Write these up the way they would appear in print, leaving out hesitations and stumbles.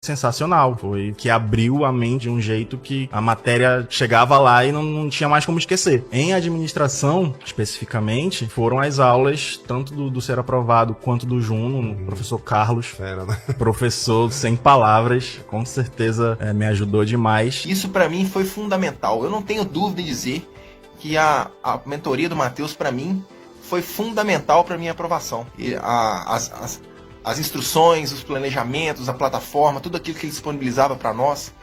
sensacional. Foi que abriu a mente de um jeito que a matéria chegava lá e não tinha mais como esquecer. Em administração, especificamente, foram as aulas, tanto do Ser Aprovado quanto do Juno, o professor Carlos. Fera, né? Professor sem palavras, com certeza me ajudou demais. Isso pra mim foi fundamental. Eu não tenho dúvida em dizer que a mentoria do Matheus, pra mim, foi fundamental para minha aprovação. E as instruções, os planejamentos, a plataforma, tudo aquilo que ele disponibilizava para nós,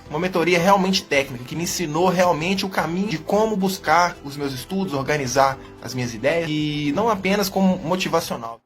uma mentoria realmente técnica, que me ensinou realmente o caminho de como buscar os meus estudos, organizar as minhas ideias, e não apenas como motivacional.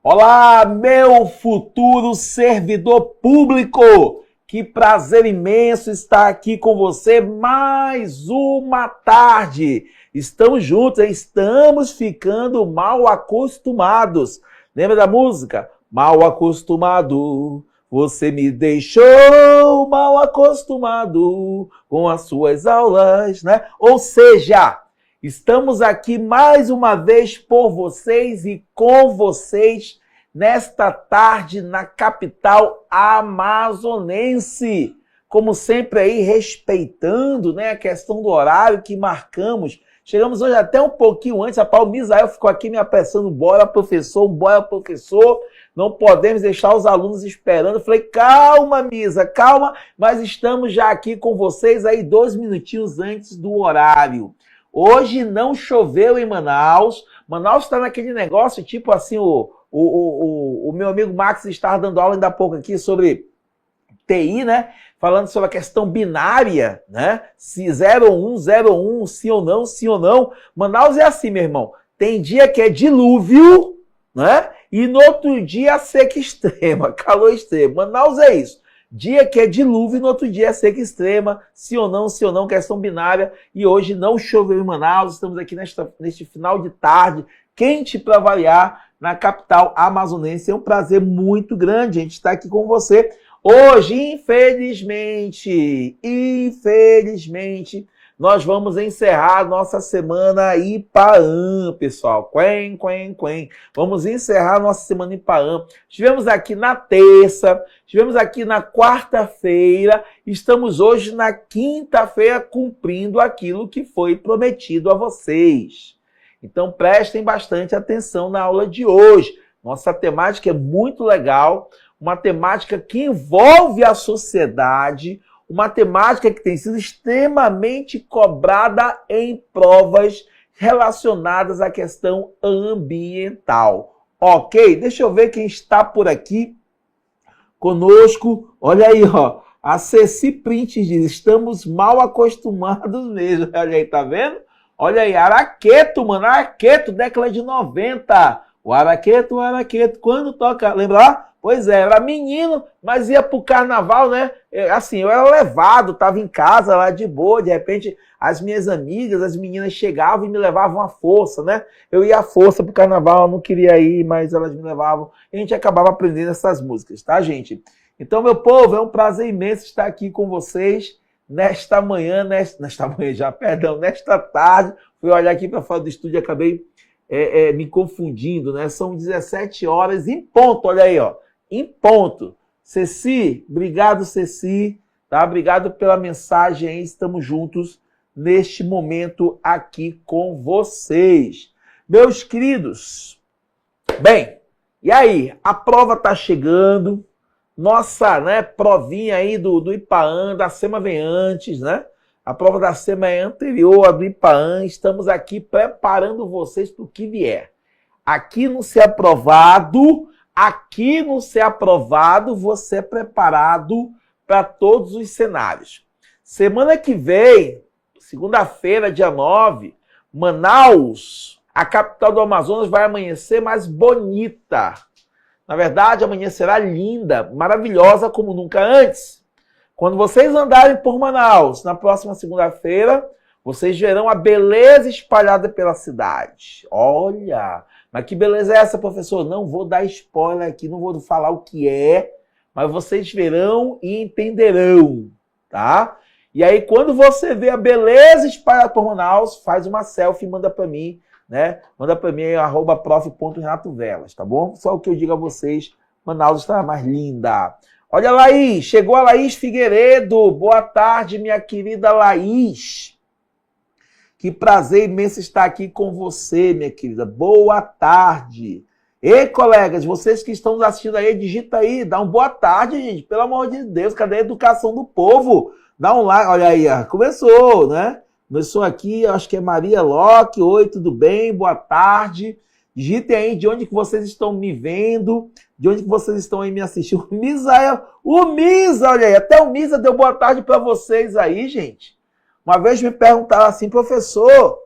Olá, meu futuro servidor público! Que prazer imenso estar aqui com você mais uma tarde. Estamos juntos, estamos ficando mal acostumados. Lembra da música? Mal acostumado, você me deixou mal acostumado com as suas aulas, né? Ou seja, estamos aqui mais uma vez por vocês e com vocês nesta tarde na capital amazonense. Como sempre aí, respeitando, né, a questão do horário que marcamos. Chegamos hoje até um pouquinho antes, o Misael ficou aqui me apressando, bora professor, não podemos deixar os alunos esperando. Eu falei, calma Misa, calma, mas estamos já aqui com vocês aí 2 minutinhos antes do horário. Hoje não choveu em Manaus, Manaus está naquele negócio tipo assim, o meu amigo Max estava dando aula ainda há pouco aqui sobre TI, né? Falando sobre a questão binária, né? Se 01, 01, sim ou não, sim ou não. Manaus é assim, meu irmão. Tem dia que é dilúvio, né? E no outro dia seca extrema, calor extremo. Manaus é isso. Dia que é dilúvio, no outro dia é seca extrema, sim ou não, questão binária. E hoje não choveu em Manaus, estamos aqui neste final de tarde, quente para variar, na capital amazonense. É um prazer muito grande a gente estar aqui com você. Hoje, infelizmente, nós vamos encerrar nossa semana IPAAN, pessoal. Vamos encerrar nossa semana IPAAN. Estivemos aqui na terça, estivemos aqui na quarta-feira, estamos hoje na quinta-feira cumprindo aquilo que foi prometido a vocês. Então prestem bastante atenção na aula de hoje. Nossa temática é muito legal, uma temática que envolve a sociedade, uma temática que tem sido extremamente cobrada em provas relacionadas à questão ambiental. Ok? Deixa eu ver quem está por aqui conosco. Olha aí, ó. A Ceci Print diz, estamos mal acostumados mesmo. Olha aí, tá vendo? Olha aí, Araqueto, mano. Araqueto, década de 90. O Araqueto, quando toca, lembra lá? Pois é, era menino, mas ia pro carnaval, né? Assim, eu era levado, tava em casa lá de boa, de repente as minhas amigas, as meninas chegavam e me levavam à força, né? Eu ia à força pro carnaval, eu não queria ir, mas elas me levavam. E a gente acabava aprendendo essas músicas, tá, gente? Então, meu povo, é um prazer imenso estar aqui com vocês nesta tarde. Fui olhar aqui para fora do estúdio e acabei me confundindo, né? São 17 horas em ponto, olha aí, ó. Em ponto. Ceci, obrigado, Ceci, tá? Obrigado pela mensagem aí, estamos juntos neste momento aqui com vocês. Meus queridos, bem, e aí? A prova tá chegando, nossa, né, provinha aí do IPAAN, da SEMA vem antes, né? A prova da SEMA é anterior à do IPAAN, estamos aqui preparando vocês para o que vier. Aqui no Ser Aprovado, você é preparado para todos os cenários. Semana que vem, segunda-feira, dia 9, Manaus, a capital do Amazonas, vai amanhecer mais bonita. Na verdade, amanhecerá linda, maravilhosa como nunca antes. Quando vocês andarem por Manaus, na próxima segunda-feira, vocês verão a beleza espalhada pela cidade. Olha, mas que beleza é essa, professor? Não vou dar spoiler aqui, não vou falar o que é, mas vocês verão e entenderão, tá? E aí, quando você vê a beleza espalhada por Manaus, faz uma selfie e manda para mim, né? Manda para mim, @prof.renatovelas, tá bom? Só o que eu digo a vocês, Manaus está mais linda. Olha, Laís, chegou a Laís Figueiredo. Boa tarde, minha querida Laís. Que prazer imenso estar aqui com você, minha querida. Boa tarde. Ei, colegas, vocês que estão nos assistindo aí, digita aí, dá uma boa tarde, gente. Pelo amor de Deus, cadê a educação do povo? Dá um like, olha aí, começou, né? Começou aqui, acho que é Maria Locke. Oi, tudo bem? Boa tarde. Digitem aí de onde que vocês estão me vendo, de onde que vocês estão aí me assistindo. O Misa, olha aí, até o Misa deu boa tarde para vocês aí, gente. Uma vez me perguntaram assim, professor,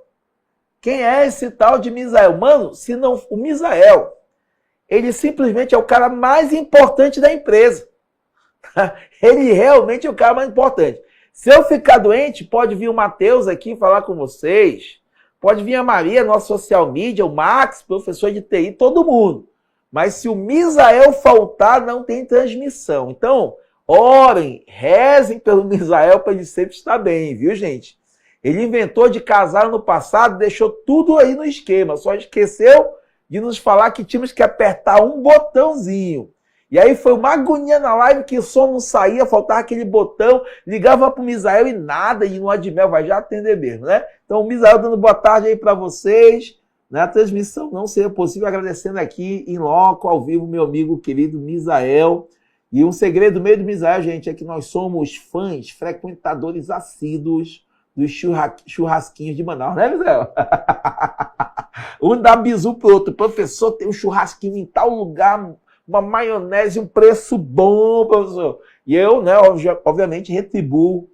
quem é esse tal de Misael? Mano, se não, o Misael, ele simplesmente é o cara mais importante da empresa. Ele realmente é o cara mais importante. Se eu ficar doente, pode vir o Matheus aqui falar com vocês. Pode vir a Maria, nossa social media, o Max, professor de TI, todo mundo. Mas se o Misael faltar, não tem transmissão. Então, orem, rezem pelo Misael para ele sempre estar bem, viu, gente? Ele inventou de casar no passado, deixou tudo aí no esquema. Só esqueceu de nos falar que tínhamos que apertar um botãozinho. E aí foi uma agonia na live que o som não saía, faltava aquele botão, ligava para o Misael e nada, e no Admel vai já atender mesmo, né? Então o Misael dando boa tarde aí para vocês, né? A transmissão não seria possível, agradecendo aqui em loco, ao vivo, meu amigo querido Misael. E um segredo meio do Misael, gente, é que nós somos fãs, frequentadores assíduos dos churrasquinhos de Manaus, né, Misael? Um dá bisu pro outro, professor, tem um churrasquinho em tal lugar, uma maionese, um preço bom, professor. E eu, né, obviamente, retribuo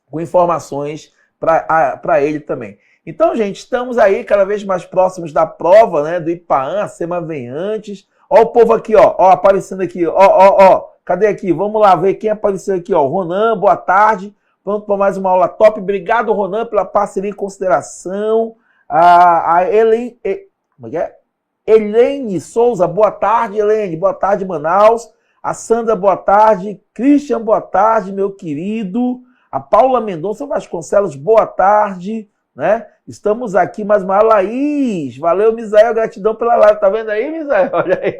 com informações para ele também. Então, gente, estamos aí cada vez mais próximos da prova, né, do IPAAN, a SEMA vem antes. Ó o povo aqui, ó, aparecendo aqui, ó, cadê aqui? Vamos lá ver quem apareceu aqui, ó. Ronan, boa tarde. Pronto para mais uma aula top. Obrigado, Ronan, pela parceria e consideração. A Helene Souza, boa tarde, Helene. Boa tarde, Manaus. A Sandra, boa tarde. Christian, boa tarde, meu querido. A Paula Mendonça Vasconcelos, boa tarde. Né? Estamos aqui mais uma Laís. Valeu, Misael, gratidão pela live. Tá vendo aí, Misael? Olha aí.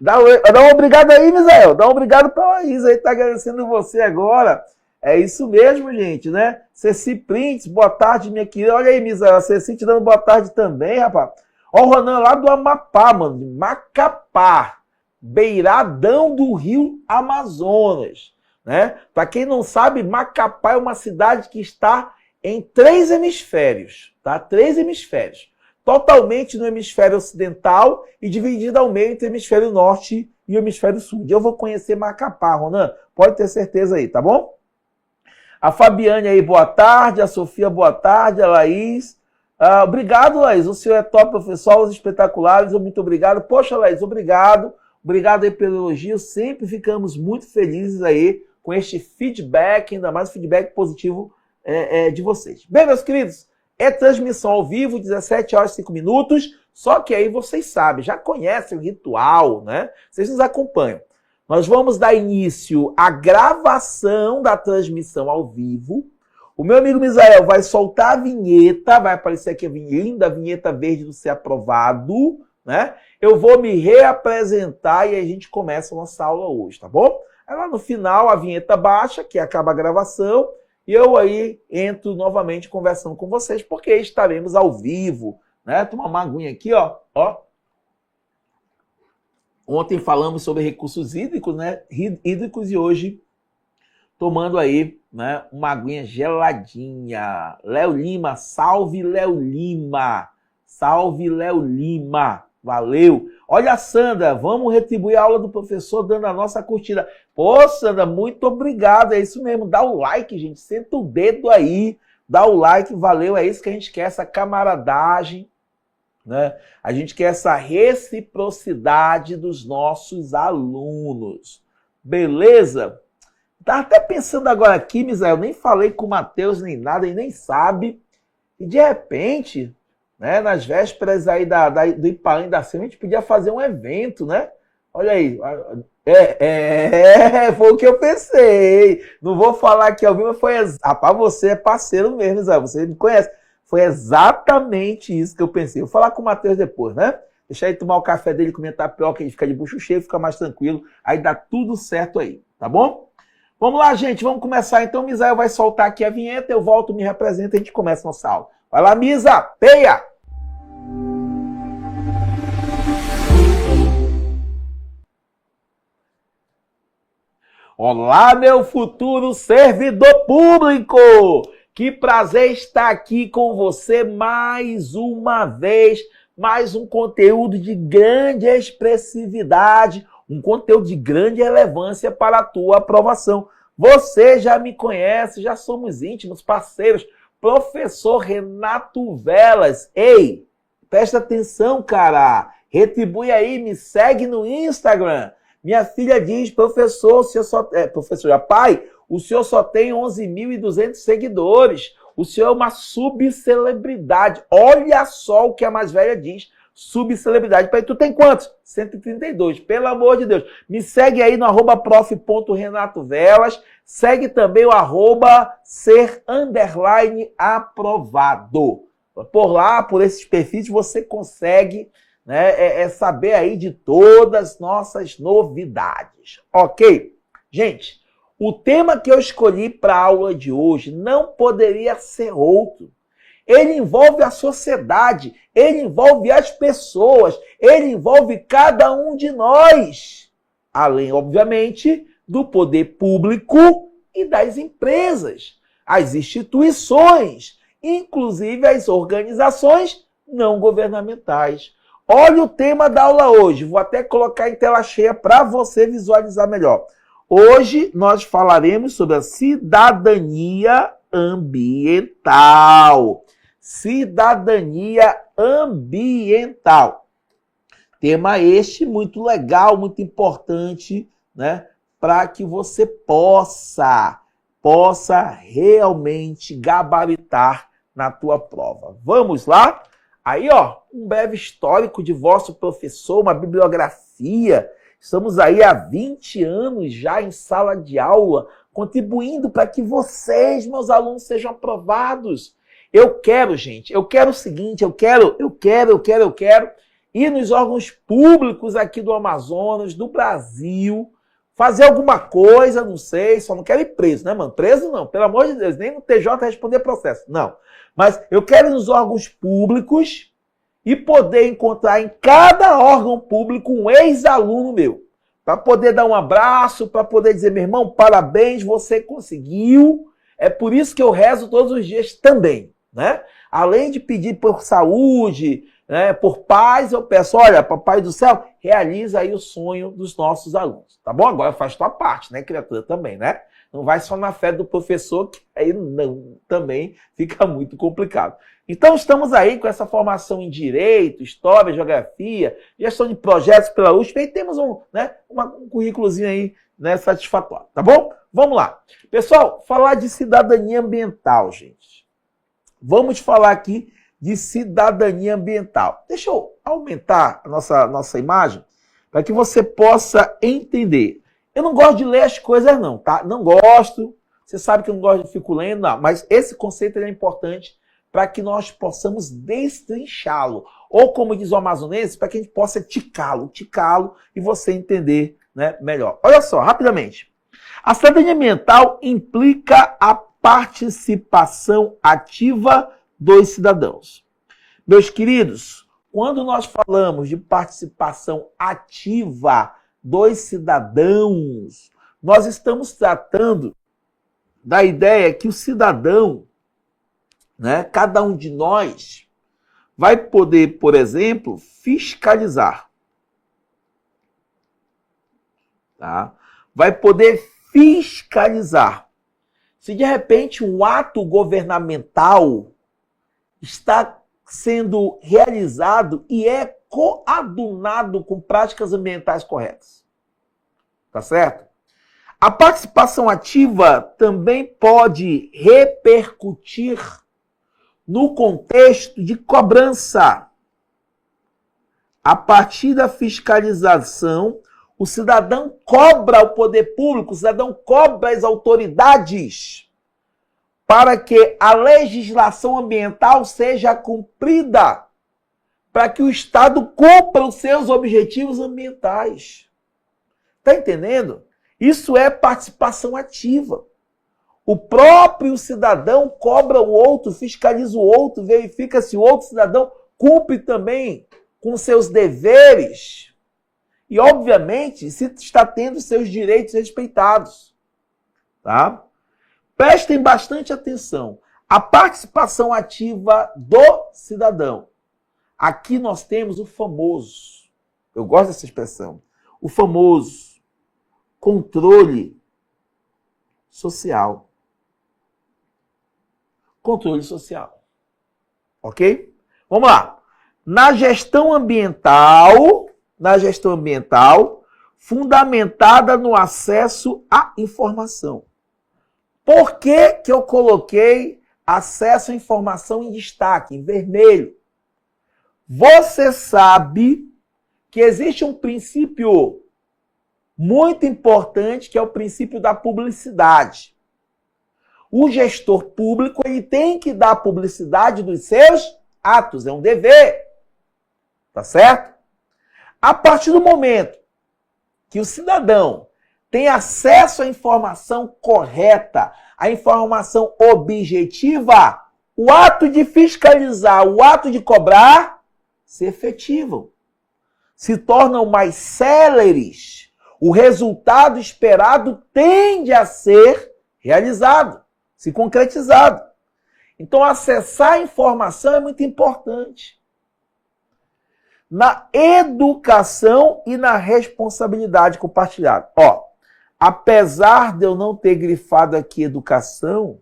Dá um obrigado aí, Misael. Dá um obrigado pra Laís aí, tá agradecendo você agora. É isso mesmo, gente, né? Ceci Prints, boa tarde, minha querida. Olha aí, Misael, a Ceci te dando boa tarde também, rapaz. Ó o Ronan lá do Amapá, mano, de Macapá, beiradão do Rio Amazonas, né? Para quem não sabe, Macapá é uma cidade que está em 3 hemisférios, tá? 3 hemisférios. Totalmente no hemisfério ocidental e dividida ao meio entre o hemisfério norte e o hemisfério sul. Eu vou conhecer Macapá, Ronan, pode ter certeza aí, tá bom? A Fabiane aí, boa tarde. A Sofia, boa tarde. A Laís. Obrigado, Laís. O senhor é top, professor. Aulas espetaculares. Muito obrigado. Poxa, Laís, obrigado. Obrigado aí pelo elogio. Sempre ficamos muito felizes aí com este feedback, ainda mais feedback positivo de vocês. Bem, meus queridos, é transmissão ao vivo, 17 horas e 5 minutos. Só que aí vocês sabem, já conhecem o ritual, né? Vocês nos acompanham. Nós vamos dar início à gravação da transmissão ao vivo. O meu amigo Misael vai soltar a vinheta, vai aparecer aqui a linda vinheta verde do Ser Aprovado, né? Eu vou me reapresentar e a gente começa a nossa aula hoje, tá bom? Aí lá no final a vinheta baixa, que acaba a gravação, e eu aí entro novamente conversando com vocês, porque estaremos ao vivo, né? Toma uma aguinha aqui, ó. Ontem falamos sobre recursos hídricos, né? Hídricos, e hoje tomando aí, né, uma aguinha geladinha. Léo Lima, salve Léo Lima. Salve Léo Lima. Valeu. Olha, Sandra, vamos retribuir a aula do professor dando a nossa curtida. Pô, Sandra, muito obrigado. É isso mesmo. Dá o like, gente. Senta o dedo aí. Dá o like. Valeu. É isso que a gente quer, essa camaradagem, né? A gente quer essa reciprocidade dos nossos alunos. Beleza? Tava até pensando agora aqui, Misael, nem falei com o Matheus nem nada, e nem sabe. E de repente, né, nas vésperas aí do IPAAN e da SEMA, a gente podia fazer um evento, né? Olha aí. Foi o que eu pensei. Não vou falar aqui ao vivo, mas foi... Rapaz, você é parceiro mesmo, Misael, você me conhece. Foi exatamente isso que eu pensei. Eu vou falar com o Matheus depois, né? Deixar ele tomar o café dele, comer tapioca, ele fica de bucho cheio, fica mais tranquilo. Aí dá tudo certo aí. tá bom? Vamos lá, gente, vamos começar. Então, o Misael vai soltar aqui a vinheta, eu volto, me representa e a gente começa a nossa aula. Vai lá, Misa, peia! Olá, meu futuro servidor público! Que prazer estar aqui com você mais uma vez, mais um conteúdo de grande expressividade, um conteúdo de grande relevância para a tua aprovação. Você já me conhece, já somos íntimos parceiros. Professor Renato Velas. Ei, presta atenção, cara. Retribui aí, me segue no Instagram. Minha filha diz, professor, o senhor só... professor, pai, o senhor só tem 11.200 seguidores. O senhor é uma subcelebridade. Olha só o que a mais velha diz. Subcelebridade. Pai, tu tem quantos? 132. Pelo amor de Deus. Me segue aí no @prof.renatovelas. Segue também o @ser_aprovado. Por lá, por esses perfis, você consegue, né, saber aí de todas as nossas novidades. Ok? Gente, o tema que eu escolhi para a aula de hoje não poderia ser outro. Ele envolve a sociedade, ele envolve as pessoas, ele envolve cada um de nós. Além, obviamente, do poder público e das empresas, as instituições, inclusive as organizações não governamentais. Olha o tema da aula hoje, vou até colocar em tela cheia para você visualizar melhor. Hoje nós falaremos sobre a cidadania ambiental. Cidadania ambiental. Tema este muito legal, muito importante, né? Para que você possa realmente gabaritar na tua prova. Vamos lá? Aí, ó, um breve histórico de vosso professor, uma bibliografia. Estamos aí há 20 anos já em sala de aula, contribuindo para que vocês, meus alunos, sejam aprovados. Eu quero, gente, eu quero o seguinte, eu quero ir nos órgãos públicos aqui do Amazonas, do Brasil, fazer alguma coisa, não sei, só não quero ir preso, né, mano? Preso não, pelo amor de Deus, nem no TJ responder processo, não. Mas eu quero ir nos órgãos públicos e poder encontrar em cada órgão público um ex-aluno meu, para poder dar um abraço, para poder dizer, meu irmão, parabéns, você conseguiu. É por isso que eu rezo todos os dias também, né? Além de pedir por saúde, né, por paz, eu peço, olha, papai do céu, realiza aí o sonho dos nossos alunos, tá bom? Agora faz tua parte, né, criatura, também, né? Não vai só na fé do professor, que aí não, também fica muito complicado. Então, estamos aí com essa formação em Direito, História, Geografia, Gestão de Projetos pela USP, e temos um currículozinho aí, né, satisfatório, tá bom? Vamos lá. Pessoal, falar de cidadania ambiental, gente. Vamos falar aqui de cidadania ambiental. Deixa eu aumentar a nossa imagem para que você possa entender. Eu não gosto de ler as coisas não, tá? Não gosto. Você sabe que eu não gosto de ficar lendo, não. Mas esse conceito é importante para que nós possamos destrinchá-lo. Ou, como diz o amazonense, para que a gente possa ticá-lo e você entender, né, melhor. Olha só, rapidamente. A cidadania ambiental implica a participação ativa dos cidadãos. Meus queridos, quando nós falamos de participação ativa dos cidadãos, nós estamos tratando da ideia que o cidadão, né, cada um de nós, vai poder, por exemplo, fiscalizar. Tá? Vai poder fiscalizar. Se de repente um ato governamental está sendo realizado e é coadunado com práticas ambientais corretas. Tá certo? A participação ativa também pode repercutir no contexto de cobrança. A partir da fiscalização, o cidadão cobra o poder público, o cidadão cobra as autoridades para que a legislação ambiental seja cumprida, para que o Estado cumpra os seus objetivos ambientais. Está entendendo? Isso é participação ativa. O próprio cidadão cobra o outro, fiscaliza o outro, verifica se o outro cidadão cumpre também com seus deveres. E, obviamente, se está tendo seus direitos respeitados. Tá? Prestem bastante atenção. A participação ativa do cidadão. Aqui nós temos o famoso, eu gosto dessa expressão, o famoso controle social. Controle social. Ok? Vamos lá. Na gestão ambiental, fundamentada no acesso à informação. Por que que eu coloquei acesso à informação em destaque, em vermelho? Você sabe que existe um princípio muito importante, que é o princípio da publicidade. O gestor público ele tem que dar publicidade dos seus atos, é um dever. Tá certo? A partir do momento que o cidadão tem acesso à informação correta, à informação objetiva, o ato de fiscalizar, o ato de cobrar, se efetivam. Se tornam mais céleres. O resultado esperado tende a ser realizado, se concretizado. Então, acessar a informação é muito importante. Na educação e na responsabilidade compartilhada. Apesar de eu não ter grifado aqui educação,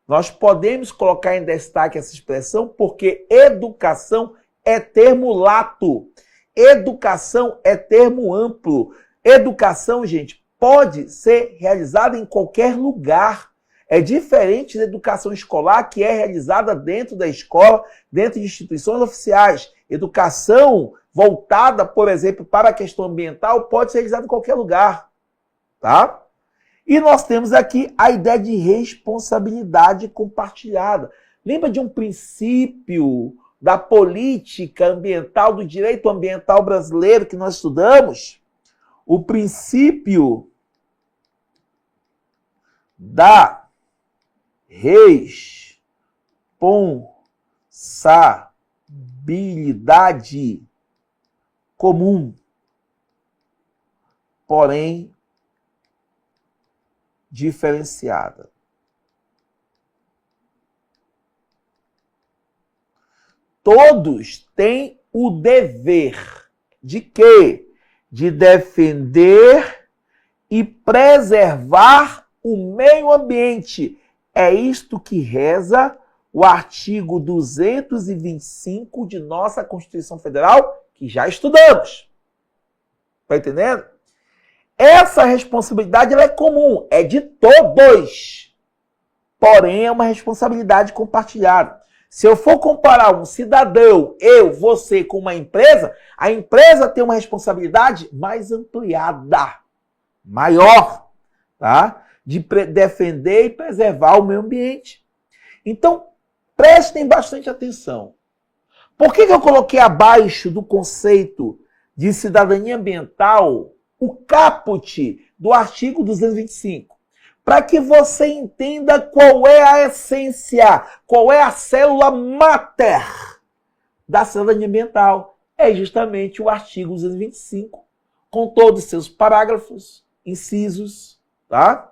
nós podemos colocar em destaque essa expressão porque educação é termo lato. Educação é termo amplo. Educação, gente, pode ser realizada em qualquer lugar. É diferente da educação escolar, que é realizada dentro da escola, dentro de instituições oficiais. Educação voltada, por exemplo, para a questão ambiental pode ser realizada em qualquer lugar. Tá? E nós temos aqui a ideia de responsabilidade compartilhada. Lembra de um princípio da política ambiental, do direito ambiental brasileiro que nós estudamos? O princípio da responsabilidade comum, porém diferenciada. Todos têm o dever de quê? De defender e preservar o meio ambiente. É isto que reza o artigo 225 de nossa Constituição Federal, que já estudamos. Está entendendo? Essa responsabilidade ela é comum, é de todos. Porém, é uma responsabilidade compartilhada. Se eu for comparar um cidadão, eu, você, com uma empresa, a empresa tem uma responsabilidade mais ampliada, maior, tá? De defender e preservar o meio ambiente. Então, prestem bastante atenção. Por que eu coloquei abaixo do conceito de cidadania ambiental o caput do artigo 225? Para que você entenda qual é a essência, qual é a célula máter da cidadania ambiental. É justamente o artigo 225, com todos os seus parágrafos, incisos, tá?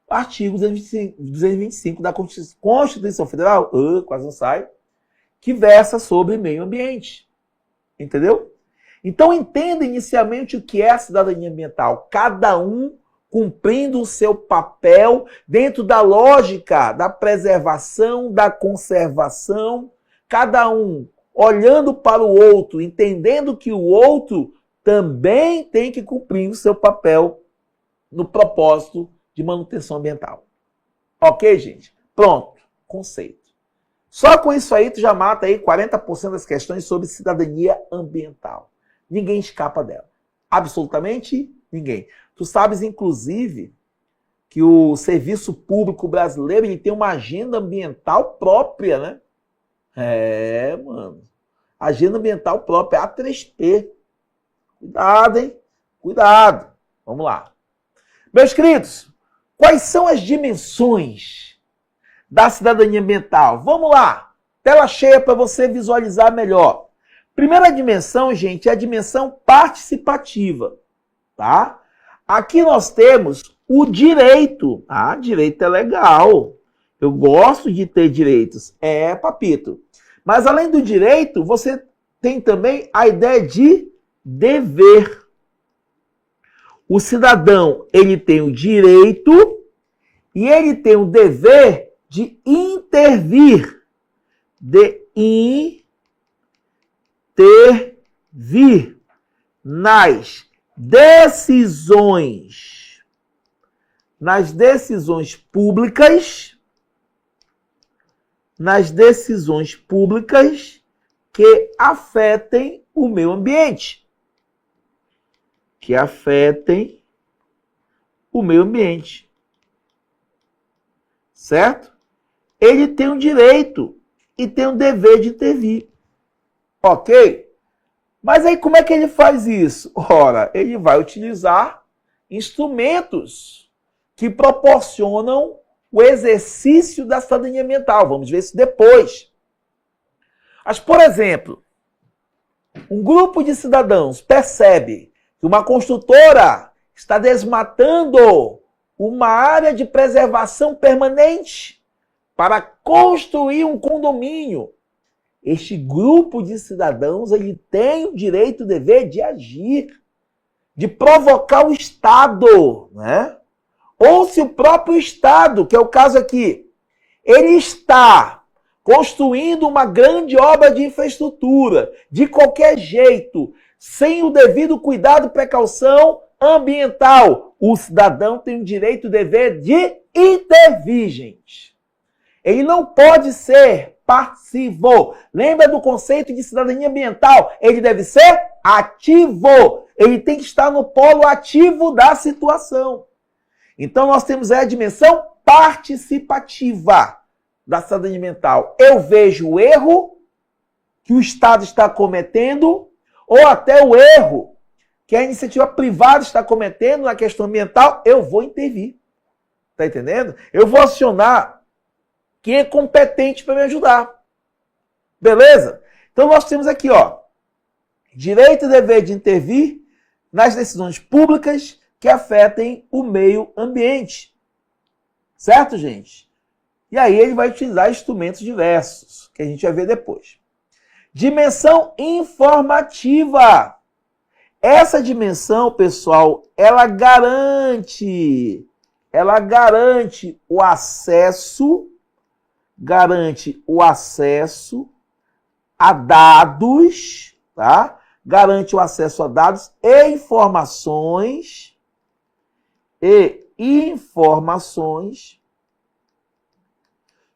Artigo 225 da Constituição Federal, quase não sai, que versa sobre meio ambiente. Entendeu? Então entenda inicialmente o que é a cidadania ambiental. Cada um cumprindo o seu papel dentro da lógica da preservação, da conservação, cada um olhando para o outro, entendendo que o outro também tem que cumprir o seu papel no propósito de manutenção ambiental. Ok, gente? Pronto. Conceito. Só com isso aí tu já mata aí 40% das questões sobre cidadania ambiental. Ninguém escapa dela. Absolutamente ninguém. Tu sabes, inclusive, que o serviço público brasileiro ele tem uma agenda ambiental própria, né? Mano. Agenda ambiental própria, A3P. Cuidado, hein? Cuidado. Vamos lá. Meus queridos, quais são as dimensões da cidadania ambiental? Vamos lá, tela cheia para você visualizar melhor. Primeira dimensão, gente, é a dimensão participativa, tá? Aqui nós temos o direito. Ah, direito é legal. Eu gosto de ter direitos. É, papito. Mas além do direito, você tem também a ideia de dever. O cidadão, ele tem o direito e ele tem o dever de intervir. De intervir nas decisões públicas, que afetem o meio ambiente. Certo? Ele tem o direito e tem o dever de intervir. Ok? Mas aí como é que ele faz isso? Ora, ele vai utilizar instrumentos que proporcionam o exercício da cidadania ambiental. Vamos ver isso depois. Mas, por exemplo, um grupo de cidadãos percebe que uma construtora está desmatando uma área de preservação permanente para construir um condomínio. Este grupo de cidadãos, ele tem o direito e o dever de agir, de provocar o Estado, né? Ou se o próprio Estado, que é o caso aqui, ele está construindo uma grande obra de infraestrutura, de qualquer jeito, sem o devido cuidado e precaução ambiental, o cidadão tem o direito e o dever de intervir, gente. Ele não pode ser passivo. Lembra do conceito de cidadania ambiental? Ele deve ser ativo. Ele tem que estar no polo ativo da situação. Então nós temos aí a dimensão participativa da cidadania ambiental. Eu vejo o erro que o Estado está cometendo, ou até o erro que a iniciativa privada está cometendo na questão ambiental, eu vou intervir. Tá entendendo? Eu vou acionar quem é competente para me ajudar. Beleza? Então nós temos aqui, ó, direito e dever de intervir nas decisões públicas que afetem o meio ambiente. Certo, gente? E aí ele vai utilizar instrumentos diversos, que a gente vai ver depois. Dimensão informativa. Essa dimensão, pessoal, ela garante o acesso a dados, tá? Garante o acesso a dados e informações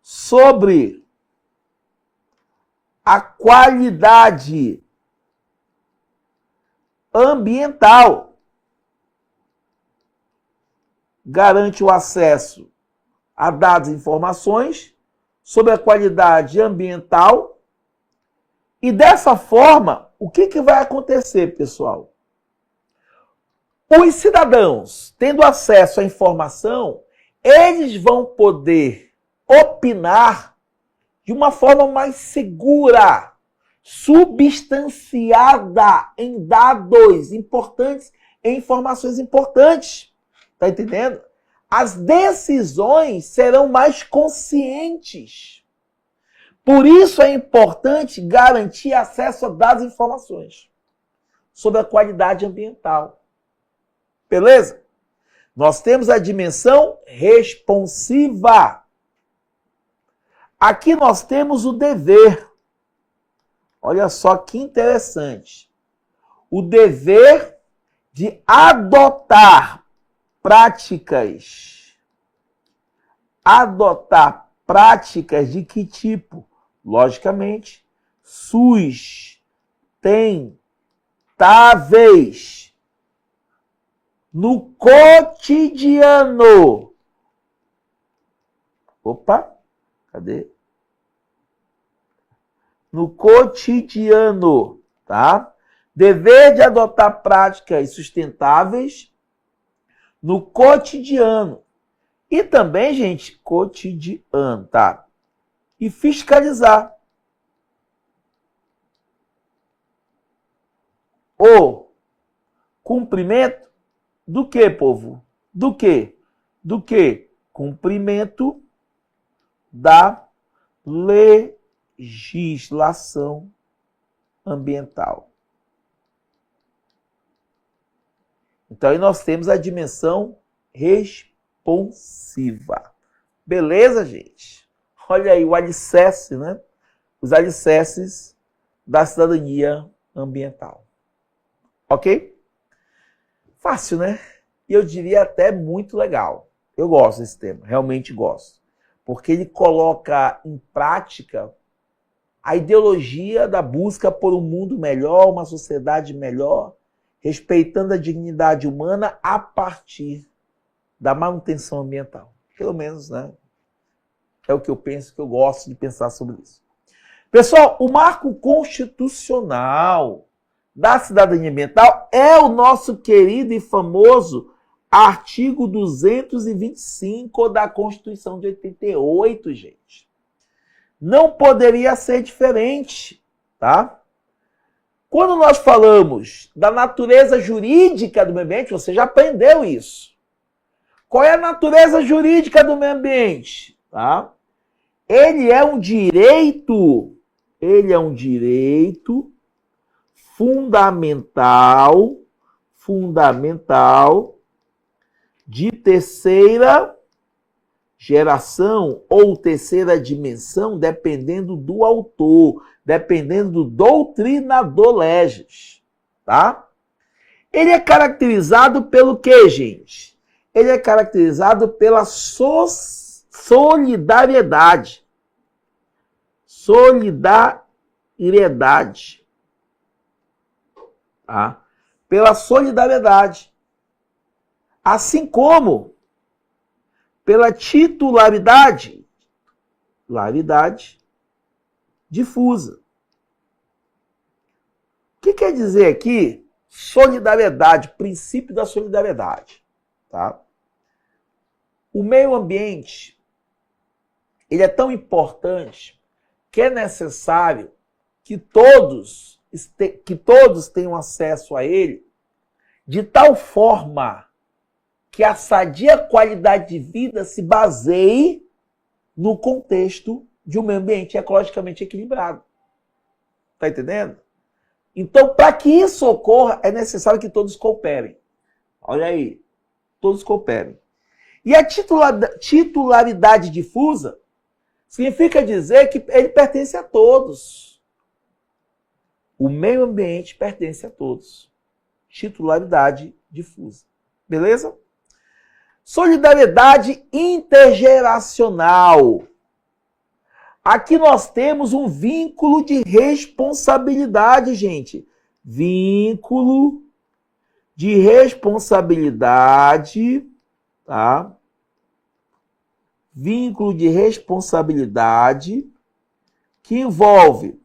sobre a qualidade ambiental. Garante o acesso a dados e informações sobre a qualidade ambiental. E dessa forma, o que vai acontecer, pessoal? Os cidadãos, tendo acesso à informação, eles vão poder opinar de uma forma mais segura, substanciada em dados importantes, em informações importantes. Tá entendendo? As decisões serão mais conscientes. Por isso é importante garantir acesso a dados e informações sobre a qualidade ambiental. Beleza? Nós temos a dimensão responsiva. Aqui nós temos o dever. Olha só que interessante. O dever de adotar práticas. Adotar práticas de que tipo? Logicamente, sustentáveis no cotidiano. Opa, cadê? No cotidiano, tá? Dever de adotar práticas sustentáveis no cotidiano. E também, gente, cotidiano, tá? E fiscalizar o cumprimento do que, povo? Do que? Do que? Cumprimento da legislação ambiental. Então, aí nós temos a dimensão responsiva. Beleza, gente? Olha aí o alicerce, né? Os alicerces da cidadania ambiental. Ok? Fácil, né? E eu diria até muito legal. Eu gosto desse tema, realmente gosto. Porque ele coloca em prática a ideologia da busca por um mundo melhor, uma sociedade melhor, respeitando a dignidade humana a partir da manutenção ambiental. Pelo menos, né? É o que eu penso, que eu gosto de pensar sobre isso. Pessoal, o marco constitucional da cidadania ambiental é o nosso querido e famoso artigo 225 da Constituição de 88, gente. Não poderia ser diferente, tá? Quando nós falamos da natureza jurídica do meio ambiente, você já aprendeu isso. Qual é a natureza jurídica do meio ambiente? Tá? Ele é um direito fundamental de terceira geração ou terceira dimensão, dependendo do autor, dependendo do doutrinador legis, tá? Ele é caracterizado pelo quê, gente? Ele é caracterizado pela solidariedade. Solidariedade. Tá? Pela solidariedade. Assim como pela titularidade difusa. O que quer dizer aqui? Solidariedade, princípio da solidariedade. Tá? O meio ambiente, ele é tão importante que é necessário que todos tenham acesso a ele de tal forma que a sadia qualidade de vida se baseie no contexto de um meio ambiente ecologicamente equilibrado. Tá entendendo? Então, para que isso ocorra, é necessário que todos cooperem. Olha aí, todos cooperem. E a titularidade difusa significa dizer que ele pertence a todos. O meio ambiente pertence a todos. Titularidade difusa. Beleza? Solidariedade intergeracional. Aqui nós temos um vínculo de responsabilidade, gente. Vínculo de responsabilidade, tá? Vínculo de responsabilidade que envolve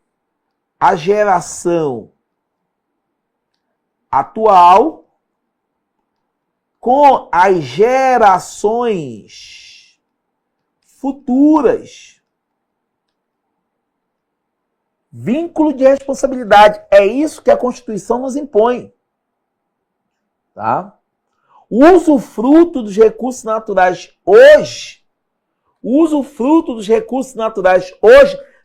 a geração atual com as gerações futuras. Vínculo de responsabilidade. É isso que a Constituição nos impõe. Tá? O usufruto dos recursos naturais hoje,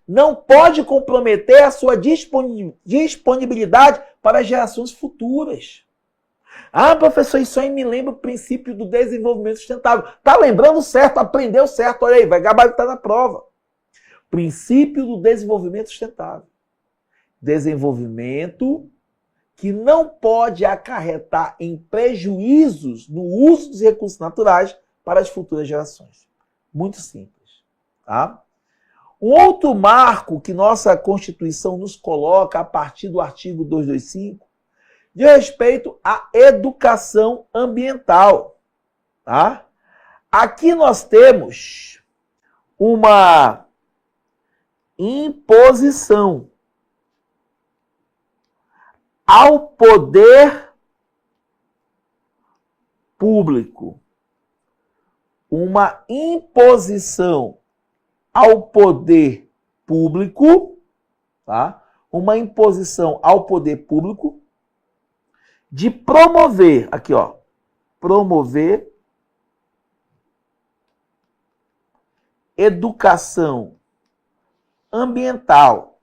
não pode comprometer a sua disponibilidade para gerações futuras. Ah, professor, isso aí me lembra o princípio do desenvolvimento sustentável. Tá lembrando certo, aprendeu certo, olha aí, vai gabaritar na prova. Princípio do desenvolvimento sustentável. Desenvolvimento que não pode acarretar em prejuízos no uso dos recursos naturais para as futuras gerações. Muito simples. Tá? Um outro marco que nossa Constituição nos coloca a partir do artigo 225 diz respeito à educação ambiental. Tá? Aqui nós temos uma imposição ao poder público, uma imposição ao poder público, tá? Uma imposição ao poder público de promover, aqui ó, promover educação ambiental.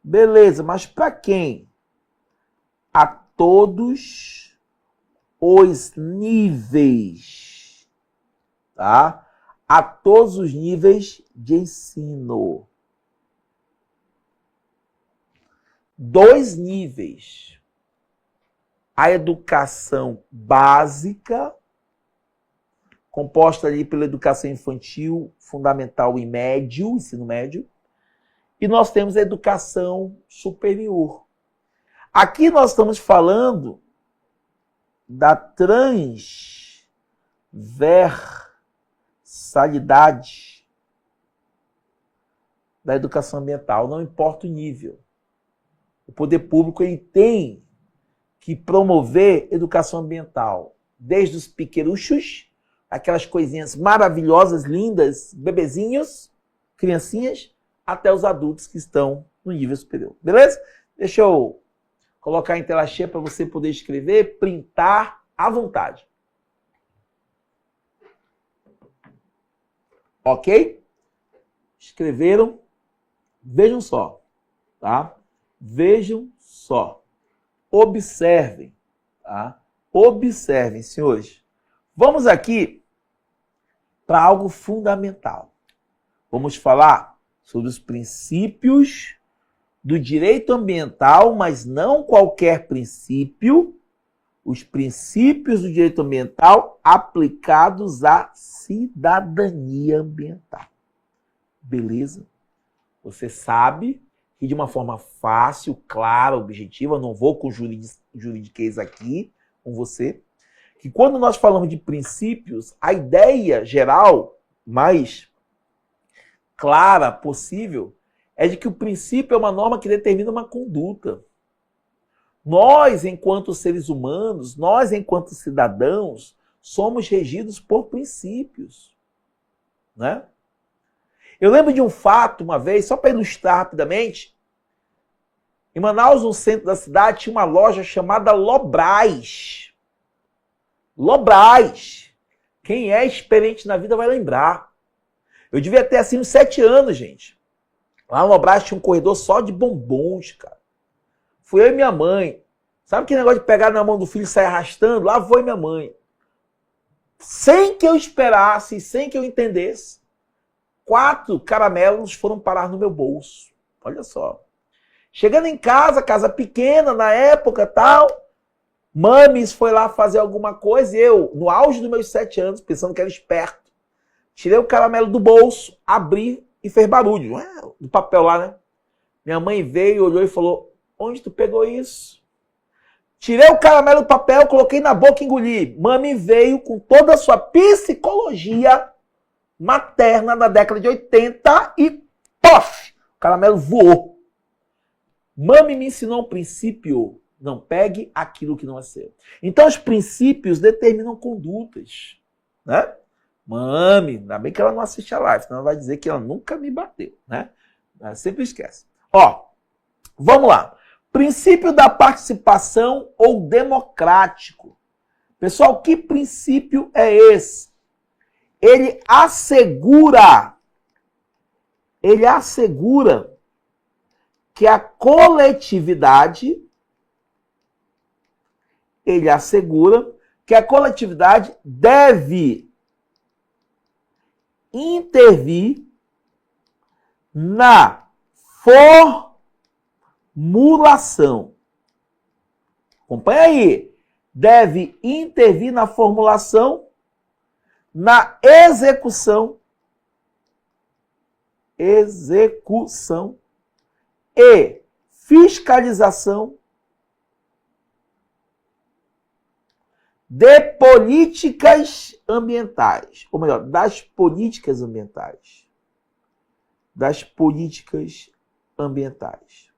Beleza, mas para quem? A todos os níveis, tá? A todos os níveis de ensino. 2 níveis. A educação básica, composta ali pela educação infantil, fundamental e médio, ensino médio. E nós temos a educação superior. Aqui nós estamos falando da transversalidade da educação ambiental, não importa o nível. O poder público ele tem que promover educação ambiental, desde os pequeruchos, aquelas coisinhas maravilhosas, lindas, bebezinhos, criancinhas, até os adultos que estão no nível superior. Beleza? Deixa eu colocar em tela cheia para você poder escrever, printar à vontade. Ok? Escreveram? Vejam só, tá? Vejam só. Observem, tá? Observem, senhores. Vamos aqui para algo fundamental. Vamos falar sobre os princípios do direito ambiental, mas não qualquer princípio, os princípios do direito ambiental aplicados à cidadania ambiental. Beleza? Você sabe que de uma forma fácil, clara, objetiva, não vou com juridiquês aqui com você, que quando nós falamos de princípios, a ideia geral, mais clara possível, é de que o princípio é uma norma que determina uma conduta. Nós, enquanto seres humanos, nós, enquanto cidadãos, somos regidos por princípios, né? Eu lembro de um fato, uma vez, só para ilustrar rapidamente. Em Manaus, no centro da cidade, tinha uma loja chamada Lobras. Lobras. Quem é experiente na vida vai lembrar. Eu devia ter assim uns 7 anos, gente. Lá no Lobras tinha um corredor só de bombons, cara. Fui eu e minha mãe. Sabe que negócio de pegar na mão do filho e sair arrastando? Lá foi minha mãe. Sem que eu esperasse, sem que eu entendesse, 4 caramelos foram parar no meu bolso. Olha só. Chegando em casa, casa pequena na época, tal, Mames foi lá fazer alguma coisa e eu, no auge dos meus 7 anos, pensando que era esperto, tirei o caramelo do bolso, abri e fez barulho. Do papel lá, né? Minha mãe veio, olhou e falou, onde tu pegou isso? Tirei o caramelo do papel, coloquei na boca e engoli. Mami veio com toda a sua psicologia materna da década de 80 e pof! O caramelo voou. Mami me ensinou um princípio, não pegue aquilo que não é seu. Então os princípios determinam condutas, né? Mami, ainda bem que ela não assiste a live, senão ela vai dizer que ela nunca me bateu, né? Ela sempre esquece. Ó, vamos lá. Princípio da participação ou democrático. Pessoal, que princípio é esse? Ele assegura que a coletividade deve intervir na formulação. Acompanha aí. Deve intervir na formulação, na execução e fiscalização de políticas ambientais, ou melhor, das políticas ambientais. Das políticas ambientais.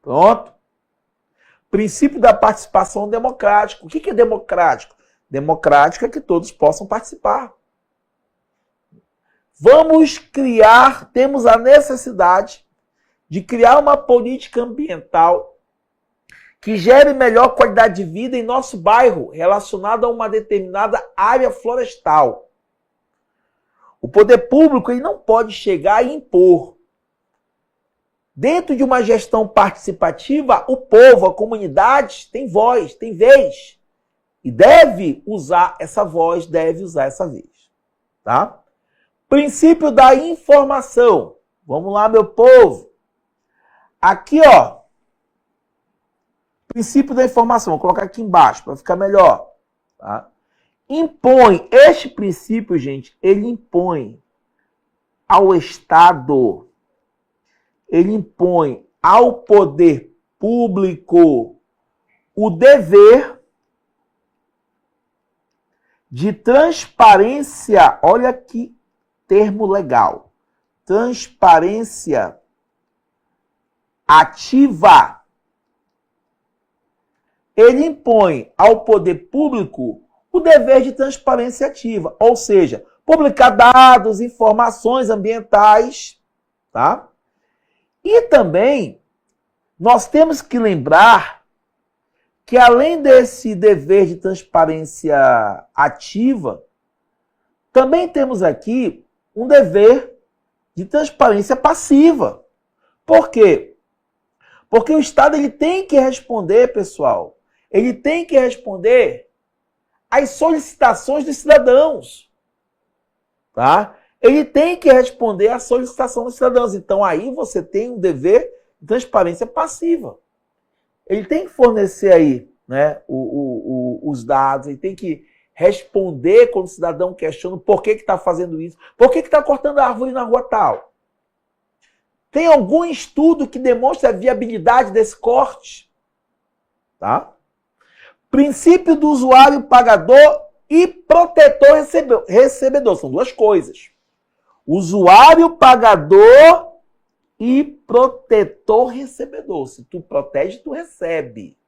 Pronto? Princípio da participação democrática. O que é democrático? Democrático é que todos possam participar. Vamos criar, temos a necessidade de criar uma política ambiental que gere melhor qualidade de vida em nosso bairro, relacionada a uma determinada área florestal. O poder público ele não pode chegar e impor. Dentro de uma gestão participativa, o povo, a comunidade, tem voz, tem vez. E deve usar essa voz, deve usar essa vez. Tá? Princípio da informação. Vamos lá, meu povo. Aqui, ó. Princípio da informação. Vou colocar aqui embaixo para ficar melhor. Tá? Impõe. Este princípio, gente, ele impõe ao Estado, ele impõe ao poder público o dever de transparência. Olha que termo legal. Transparência ativa. Ele impõe ao poder público o dever de transparência ativa, ou seja, publicar dados, informações ambientais, tá? E também nós temos que lembrar que além desse dever de transparência ativa, também temos aqui um dever de transparência passiva. Por quê? Porque o Estado ele tem que responder, pessoal, ele tem que responder às solicitações dos cidadãos. Tá? Ele tem que responder à solicitação dos cidadãos. Então aí você tem um dever de transparência passiva. Ele tem que fornecer aí, né, os dados, ele tem que responder quando o cidadão questiona por que está fazendo isso, por que está cortando a árvore na rua tal. Tem algum estudo que demonstre a viabilidade desse corte? Tá? Princípio do usuário pagador e protetor recebedor. São duas coisas. Usuário pagador e protetor recebedor. Se tu protege, tu recebe.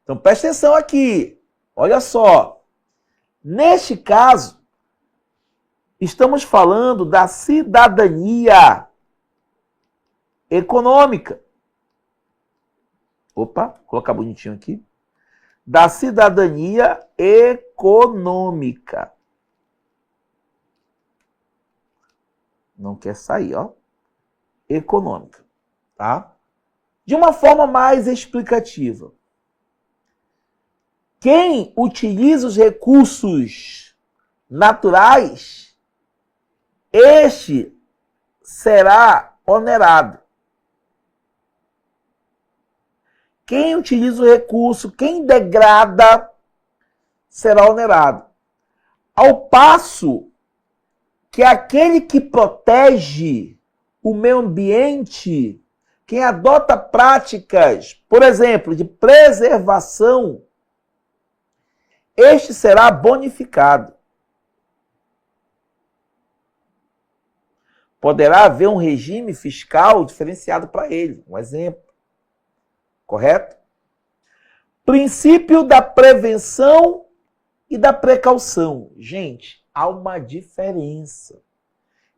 Então presta atenção aqui. Olha só. Neste caso, estamos falando da cidadania econômica. Opa, vou colocar bonitinho aqui. Da cidadania econômica. Não quer sair, ó. Econômica, tá? De uma forma mais explicativa. Quem utiliza os recursos naturais, este será onerado. Quem utiliza o recurso, quem degrada, será onerado. Ao passo que aquele que protege o meio ambiente, quem adota práticas, por exemplo, de preservação, este será bonificado. Poderá haver um regime fiscal diferenciado para ele, um exemplo. Correto? Princípio da prevenção e da precaução. Gente, há uma diferença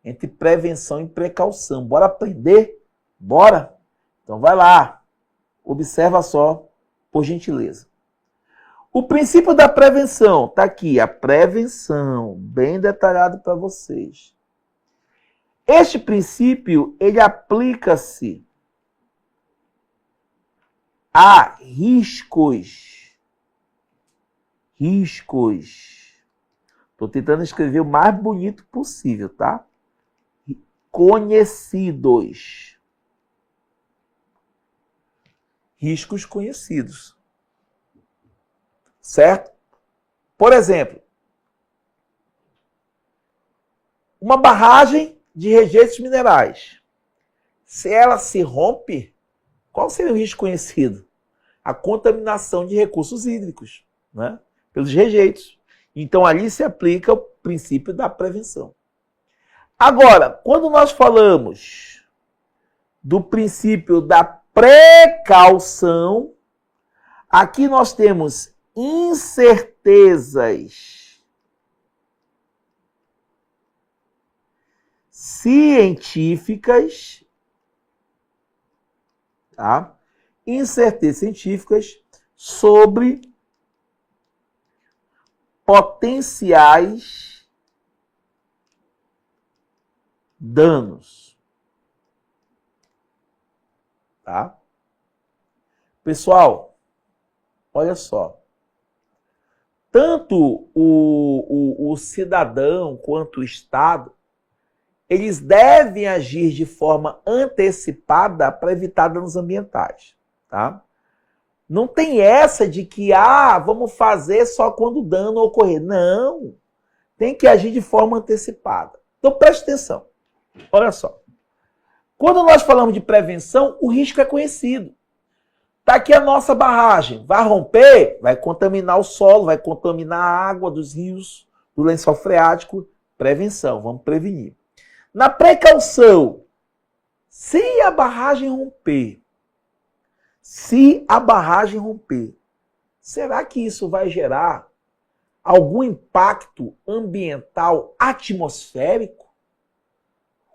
entre prevenção e precaução. Bora aprender? Bora? Então vai lá. Observa só, por gentileza. O princípio da prevenção. Está aqui, a prevenção. Bem detalhado para vocês. Este princípio, ele aplica-se a riscos. Estou tentando escrever o mais bonito possível, tá? Conhecidos. Riscos conhecidos. Certo? Por exemplo, uma barragem de rejeitos minerais. Se ela se rompe, qual seria o risco conhecido? A contaminação de recursos hídricos, né? Pelos rejeitos. Então, ali se aplica o princípio da prevenção. Agora, quando nós falamos do princípio da precaução, Aqui nós temos incertezas científicas, tá? Incertezas científicas sobre potenciais danos, tá? Pessoal, olha só. Tanto o cidadão quanto o Estado, eles devem agir de forma antecipada para evitar danos ambientais, tá? Não tem essa de que, vamos fazer só quando o dano ocorrer. Não. Tem que agir de forma antecipada. Então, preste atenção. Olha só. Quando nós falamos de prevenção, o risco é conhecido. Está aqui a nossa barragem. Vai romper, vai contaminar o solo, vai contaminar a água dos rios, do lençol freático. Prevenção, vamos prevenir. Na precaução, se a barragem romper, será que isso vai gerar algum impacto ambiental atmosférico?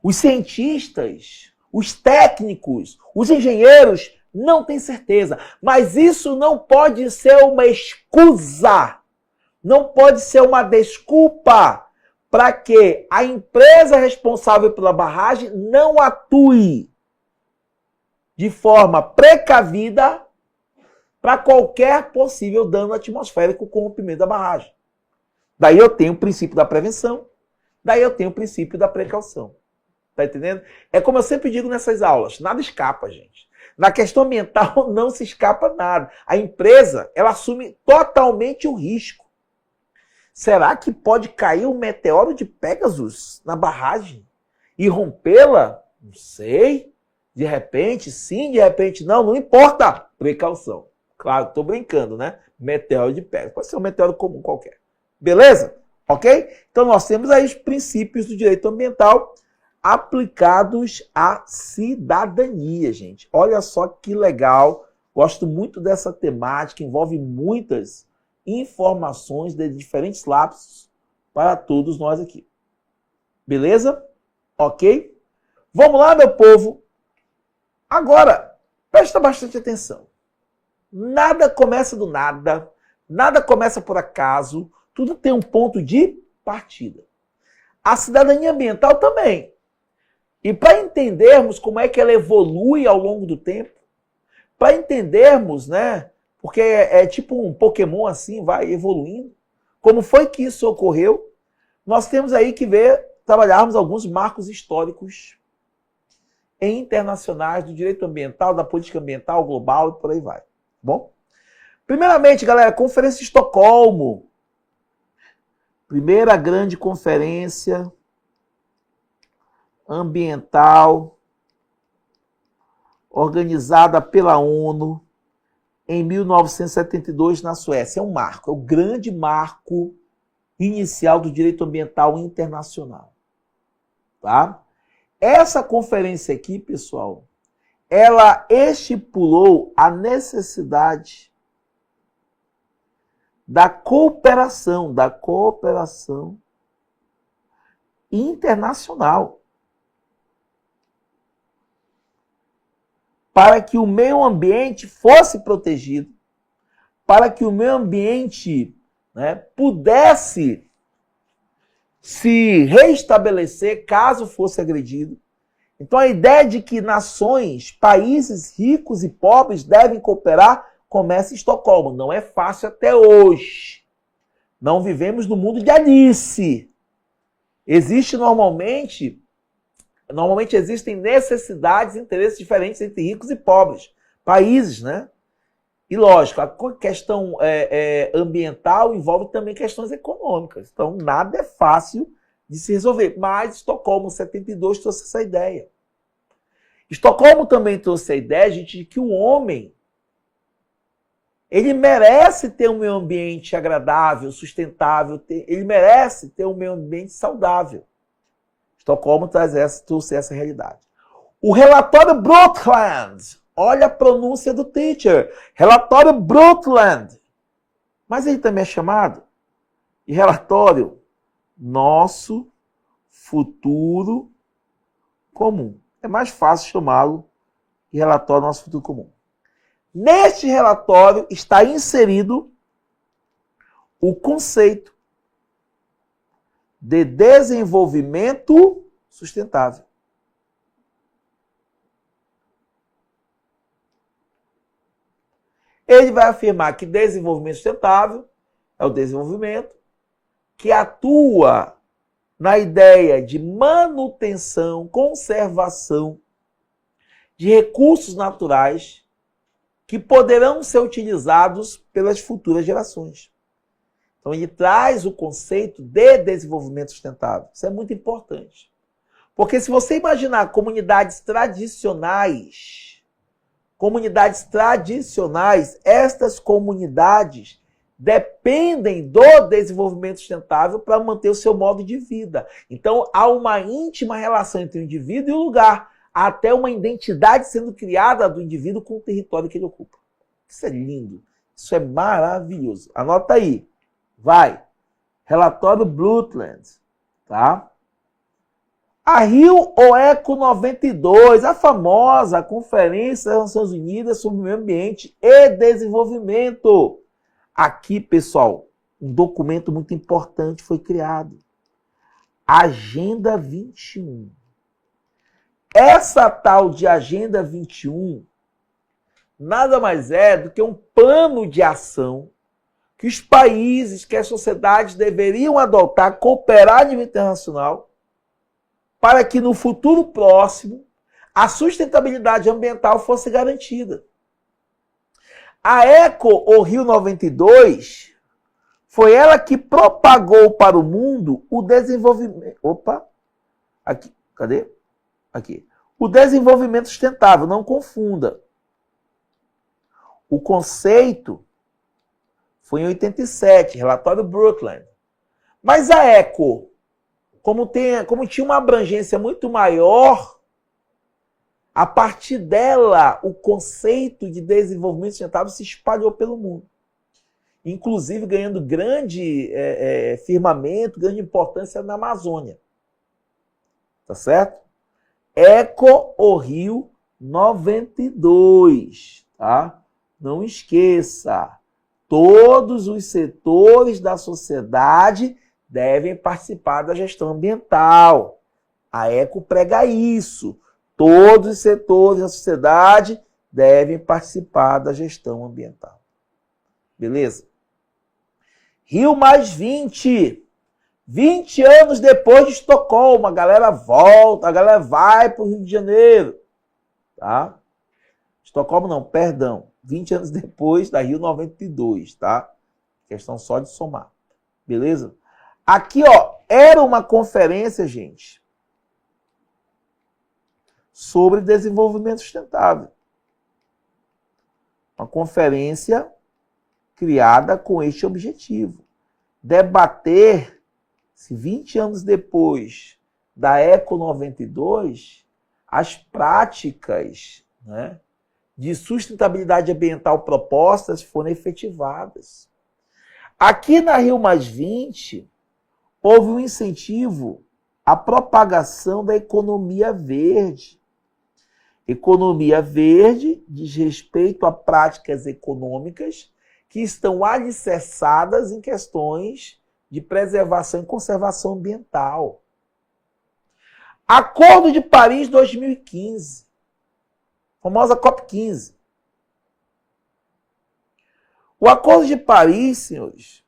Os cientistas, os técnicos, os engenheiros não têm certeza, mas isso não pode ser uma escusa, não pode ser uma desculpa para que a empresa responsável pela barragem não atue de forma precavida para qualquer possível dano atmosférico com o rompimento da barragem. Daí eu tenho o princípio da prevenção, daí eu tenho o princípio da precaução. Tá entendendo? É como eu sempre digo nessas aulas, nada escapa, gente. Na questão ambiental não se escapa nada. A empresa, ela assume totalmente o risco. Será que pode cair um meteoro de Pégasus na barragem e rompê-la? Não sei. De repente, sim, de repente, não importa. Precaução. Claro, estou brincando, né? Meteoro de Pégasus. Pode ser um meteoro comum qualquer. Beleza? Ok? Então nós temos aí os princípios do direito ambiental aplicados à cidadania, gente. Olha só que legal. Gosto muito dessa temática. Envolve muitas informações de diferentes lapsos para todos nós aqui. Beleza? Ok? Vamos lá, meu povo. Agora, presta bastante atenção. Nada começa do nada, nada começa por acaso, tudo tem um ponto de partida. A cidadania ambiental também. E para entendermos como é que ela evolui ao longo do tempo, para entendermos, né, porque é tipo um Pokémon assim, vai evoluindo, como foi que isso ocorreu, nós temos aí que trabalharmos alguns marcos históricos internacionais do direito ambiental, da política ambiental global e por aí vai. Bom? Primeiramente, galera, Conferência de Estocolmo. Primeira grande conferência ambiental organizada pela ONU em 1972 na Suécia. É um marco, é o grande marco inicial do direito ambiental internacional. Tá? Essa conferência aqui, pessoal, ela estipulou a necessidade da cooperação internacional para que o meio ambiente fosse protegido, para que o meio ambiente, né, pudesse se restabelecer caso fosse agredido. Então a ideia de que nações, países ricos e pobres devem cooperar começa em Estocolmo. Não é fácil até hoje. Não vivemos no mundo de Alice. Normalmente existem necessidades e interesses diferentes entre ricos e pobres. Países, né? E lógico, a questão ambiental envolve também questões econômicas. Então nada é fácil de se resolver. Mas Estocolmo 72 trouxe essa ideia. Estocolmo também trouxe a ideia, gente, de que o homem ele merece ter um meio ambiente agradável, sustentável, ele merece ter um meio ambiente saudável. Estocolmo trouxe essa realidade. O relatório Brundtland, Olha a pronúncia do teacher. Relatório Brundtland. Mas ele também é chamado de relatório Nosso Futuro Comum. É mais fácil chamá-lo de relatório Nosso Futuro Comum. Neste relatório está inserido o conceito de desenvolvimento sustentável. Ele vai afirmar que desenvolvimento sustentável é o desenvolvimento que atua na ideia de manutenção, conservação de recursos naturais que poderão ser utilizados pelas futuras gerações. Então, ele traz o conceito de desenvolvimento sustentável. Isso é muito importante. Porque se você imaginar comunidades tradicionais, estas comunidades dependem do desenvolvimento sustentável para manter o seu modo de vida. Então, há uma íntima relação entre o indivíduo e o lugar, há até uma identidade sendo criada do indivíduo com o território que ele ocupa. Isso é lindo, isso é maravilhoso. Anota aí, vai. Relatório Brundtland, tá? A Rio Eco 92, a famosa Conferência das Nações Unidas sobre o Meio Ambiente e Desenvolvimento. Aqui, pessoal, um documento muito importante foi criado. Agenda 21. Essa tal de Agenda 21 nada mais é do que um plano de ação que os países, que as sociedades deveriam adotar, cooperar a nível internacional, para que no futuro próximo a sustentabilidade ambiental fosse garantida. A Eco, ou Rio 92, foi ela que propagou para o mundo o desenvolvimento... Opa! Aqui, cadê? Aqui. O desenvolvimento sustentável, não confunda. O conceito foi em 87, relatório Brundtland. Mas a Eco, como tinha uma abrangência muito maior, a partir dela, o conceito de desenvolvimento sustentável se espalhou pelo mundo. Inclusive ganhando grande firmamento, grande importância na Amazônia. Tá certo? Eco o Rio 92. Tá? Não esqueça, todos os setores da sociedade devem participar da gestão ambiental. A Eco prega isso. Todos os setores da sociedade devem participar da gestão ambiental. Beleza? Rio mais 20. 20 anos depois de Estocolmo, a galera volta, a galera vai para o Rio de Janeiro. Tá? Estocolmo não, perdão. 20 anos depois da Rio 92, tá? Questão só de somar. Beleza? Aqui, ó, era uma conferência, gente, sobre desenvolvimento sustentável. Uma conferência criada com este objetivo. Debater se 20 anos depois da Eco 92, as práticas, né, de sustentabilidade ambiental propostas foram efetivadas. Aqui na Rio mais 20, houve um incentivo à propagação da economia verde. Economia verde diz respeito a práticas econômicas que estão alicerçadas em questões de preservação e conservação ambiental. Acordo de Paris 2015, famosa COP15. O Acordo de Paris, senhores,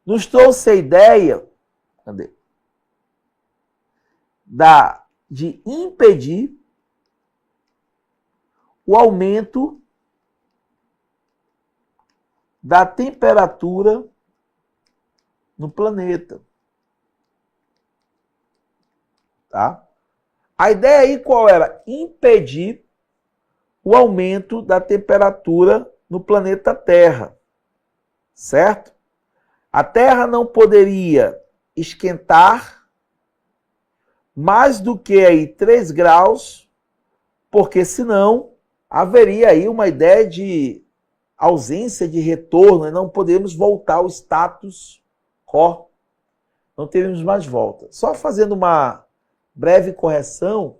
nos trouxe a ideia de impedir o aumento da temperatura no planeta. Tá? A ideia aí qual era? Impedir o aumento da temperatura no planeta Terra. Certo? A Terra não poderia esquentar mais do que aí 3 graus, porque senão haveria aí uma ideia de ausência de retorno, e não podemos voltar ao status quo. Não teremos mais volta. Só fazendo uma breve correção,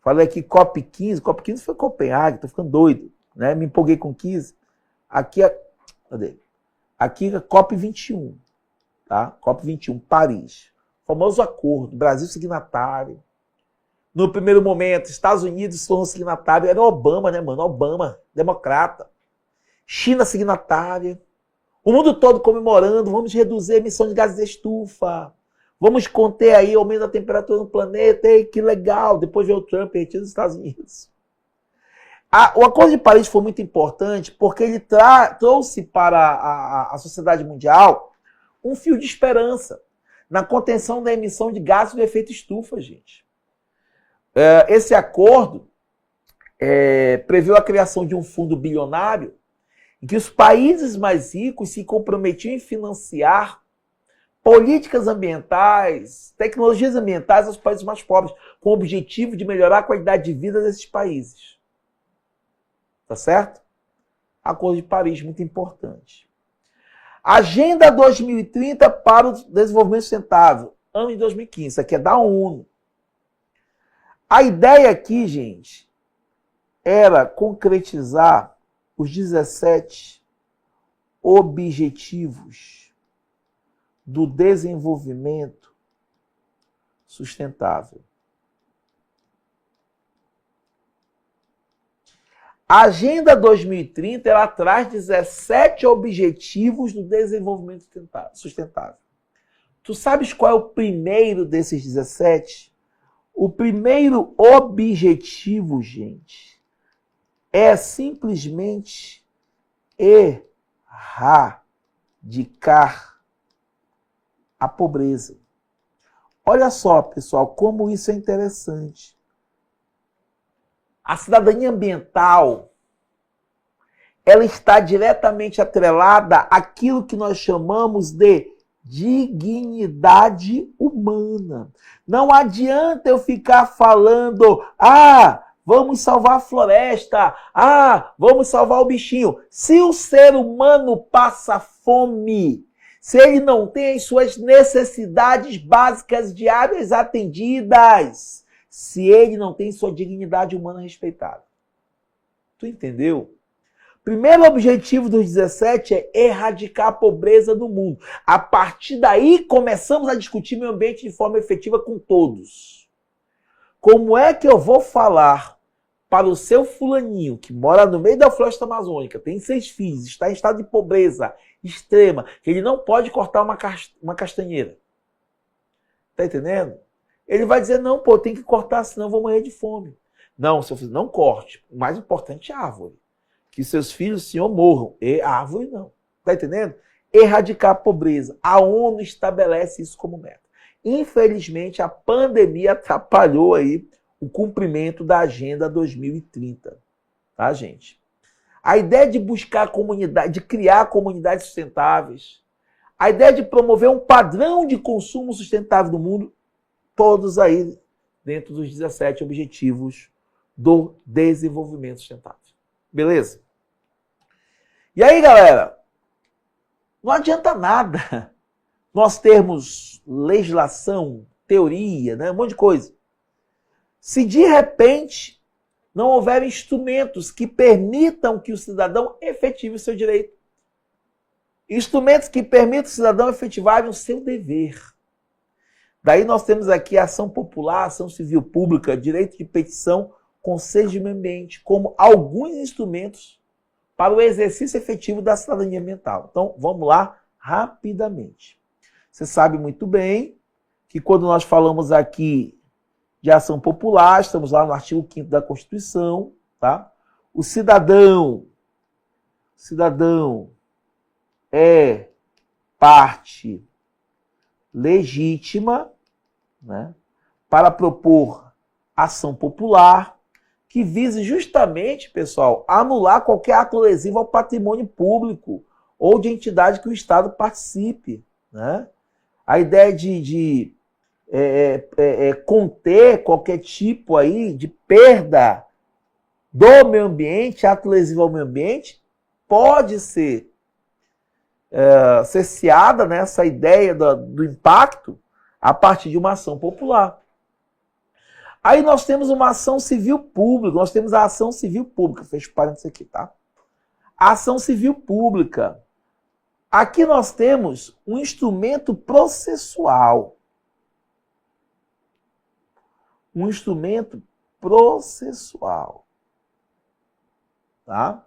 falei aqui COP15 foi Copenhague, estou ficando doido, né? Me empolguei com 15. Aqui é, cadê? Aqui é COP21, tá? COP21, Paris. Famoso acordo, Brasil signatário. No primeiro momento, Estados Unidos se tornou signatário, era o Obama, né, mano? Obama, democrata. China signatária. O mundo todo comemorando, vamos reduzir a emissão de gases de estufa. Vamos conter aí o aumento da temperatura no planeta. Ei, que legal. Depois veio o Trump e retira dos Estados Unidos. O Acordo de Paris foi muito importante porque ele trouxe para a sociedade mundial um fio de esperança na contenção da emissão de gases do efeito estufa, gente. Esse acordo preveu a criação de um fundo bilionário em que os países mais ricos se comprometiam em financiar políticas ambientais, tecnologias ambientais aos países mais pobres, com o objetivo de melhorar a qualidade de vida desses países. Tá certo? Acordo de Paris, muito importante. Agenda 2030 para o Desenvolvimento Sustentável, ano de 2015. Isso aqui é da ONU. A ideia aqui, gente, era concretizar os 17 objetivos do desenvolvimento sustentável. A Agenda 2030, ela traz 17 objetivos do desenvolvimento sustentável. Tu sabes qual é o primeiro desses 17? O primeiro objetivo, gente, é simplesmente erradicar a pobreza. Olha só, pessoal, como isso é interessante. A cidadania ambiental, ela está diretamente atrelada àquilo que nós chamamos de dignidade humana. Não adianta eu ficar falando, vamos salvar a floresta, vamos salvar o bichinho. Se o ser humano passa fome, se ele não tem as suas necessidades básicas diárias atendidas, se ele não tem sua dignidade humana respeitada. Tu entendeu? Primeiro objetivo dos 17 é erradicar a pobreza do mundo. A partir daí, começamos a discutir meio ambiente de forma efetiva com todos. Como é que eu vou falar para o seu fulaninho, que mora no meio da floresta amazônica, tem 6 filhos, está em estado de pobreza extrema, que ele não pode cortar uma castanheira? Tá entendendo? Ele vai dizer, não, tem que cortar, senão eu vou morrer de fome. Não, seu filho, não corte. O mais importante é a árvore. Que seus filhos, senhor, morram. E a árvore não. Tá entendendo? Erradicar a pobreza. A ONU estabelece isso como meta. Infelizmente, a pandemia atrapalhou aí o cumprimento da Agenda 2030. Tá, gente? A ideia de buscar comunidade, de criar comunidades sustentáveis, a ideia de promover um padrão de consumo sustentável no mundo, todos aí dentro dos 17 objetivos do desenvolvimento sustentável. Beleza? E aí, galera, não adianta nada nós termos legislação, teoria, né, um monte de coisa. Se de repente não houver instrumentos que permitam que o cidadão efetive o seu direito. Instrumentos que permitam o cidadão efetivar o seu dever. Daí nós temos aqui a ação popular, ação civil pública, direito de petição, conselho de meio ambiente, como alguns instrumentos para o exercício efetivo da cidadania ambiental. Então, vamos lá rapidamente. Você sabe muito bem que quando nós falamos aqui de ação popular, estamos lá no artigo 5º da Constituição, tá? O cidadão é parte legítima, né, para propor ação popular que vise justamente, pessoal, anular qualquer ato lesivo ao patrimônio público ou de entidade que o Estado participe, né? A ideia de conter qualquer tipo aí de perda do meio ambiente, ato lesivo ao meio ambiente, pode ser cerceada, né, essa ideia do impacto a partir de uma ação popular. Aí nós temos uma ação civil pública, nós temos a ação civil pública, fecho parênteses aqui, tá? A ação civil pública. Aqui nós temos um instrumento processual. Um instrumento processual. Tá?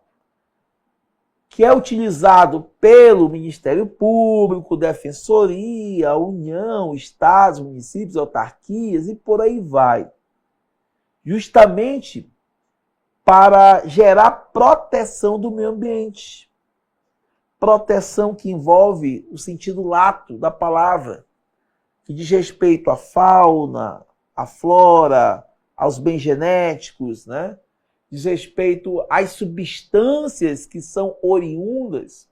Que é utilizado pelo Ministério Público, Defensoria, União, Estados, municípios, autarquias e por aí vai. Justamente para gerar proteção do meio ambiente. Proteção que envolve o sentido lato da palavra, que diz respeito à fauna, à flora, aos bens genéticos, né? Diz respeito às substâncias que são oriundas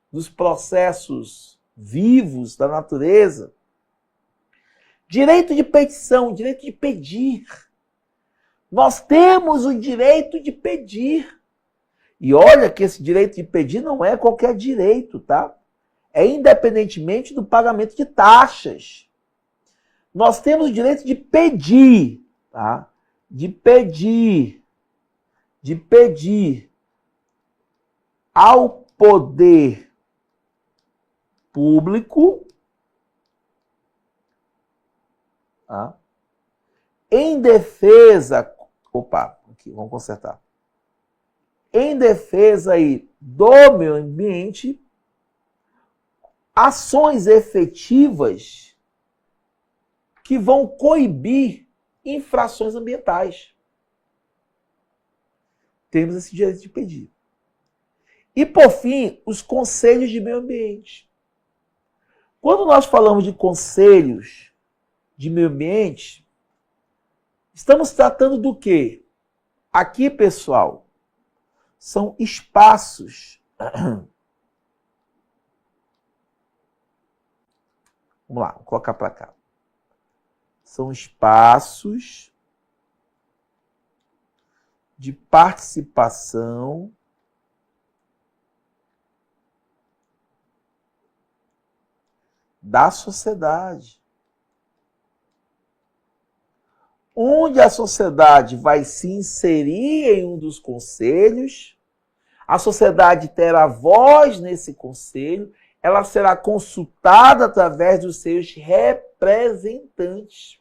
dos processos vivos da natureza. Direito de petição, direito de pedir. Nós temos o direito de pedir. E olha que esse direito de pedir não é qualquer direito, tá? É independentemente do pagamento de taxas. Nós temos o direito de pedir, tá? De pedir ao poder público, tá? Em defesa, aqui, vamos consertar. Em defesa aí do meio ambiente, ações efetivas que vão coibir infrações ambientais. Temos esse direito de pedir. E, por fim, os conselhos de meio ambiente. Quando nós falamos de conselhos de meio ambiente, estamos tratando do quê? Aqui, pessoal, são espaços. Vamos lá, vou colocar para cá. São espaços de participação da sociedade. Onde a sociedade vai se inserir em um dos conselhos, a sociedade terá voz nesse conselho, ela será consultada através dos seus representantes.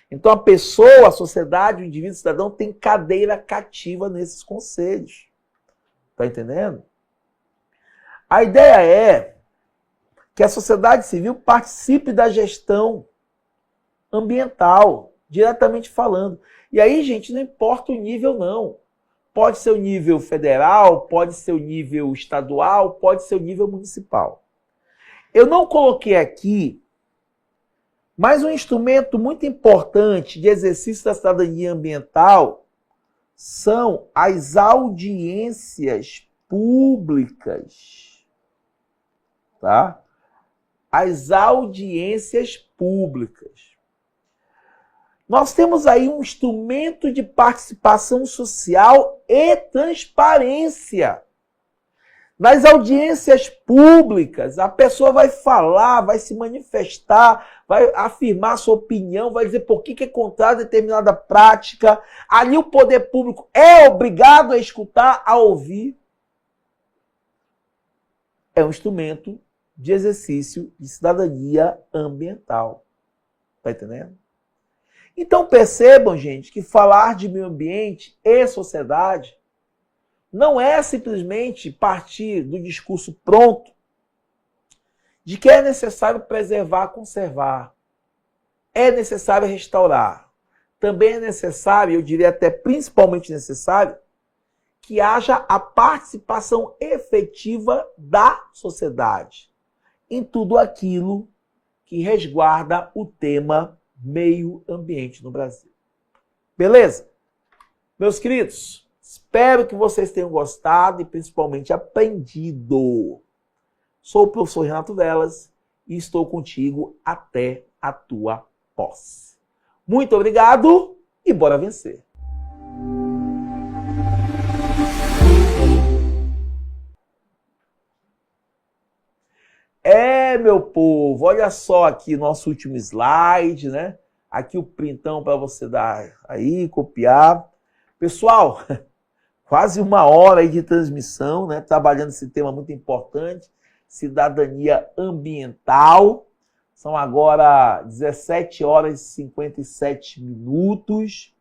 Então a pessoa, a sociedade, o indivíduo, o cidadão tem cadeira cativa nesses conselhos. Está entendendo? A ideia é que a sociedade civil participe da gestão ambiental, diretamente falando. E aí, gente, não importa o nível, não. Pode ser o nível federal, pode ser o nível estadual, pode ser o nível municipal. Eu não coloquei aqui, mas um instrumento muito importante de exercício da cidadania ambiental são as audiências públicas. Tá? As audiências públicas. Nós temos aí um instrumento de participação social e transparência. Nas audiências públicas, a pessoa vai falar, vai se manifestar, vai afirmar sua opinião, vai dizer por que é contrário a determinada prática. Ali o poder público é obrigado a escutar, a ouvir. É um instrumento de exercício de cidadania ambiental. Está entendendo? Então percebam, gente, que falar de meio ambiente e sociedade não é simplesmente partir do discurso pronto de que é necessário preservar, conservar. É necessário restaurar. Também é necessário, eu diria até principalmente necessário, que haja a participação efetiva da sociedade em tudo aquilo que resguarda o tema meio ambiente no Brasil. Beleza? Meus queridos, espero que vocês tenham gostado e principalmente aprendido. Sou o professor Renato Velas e estou contigo até a tua posse. Muito obrigado e bora vencer! meu povo, olha só aqui nosso último slide, né? Aqui o printão para você dar aí, copiar. Pessoal, quase uma hora aí de transmissão, né? Trabalhando esse tema muito importante, cidadania ambiental. São agora 17 horas e 57 minutos.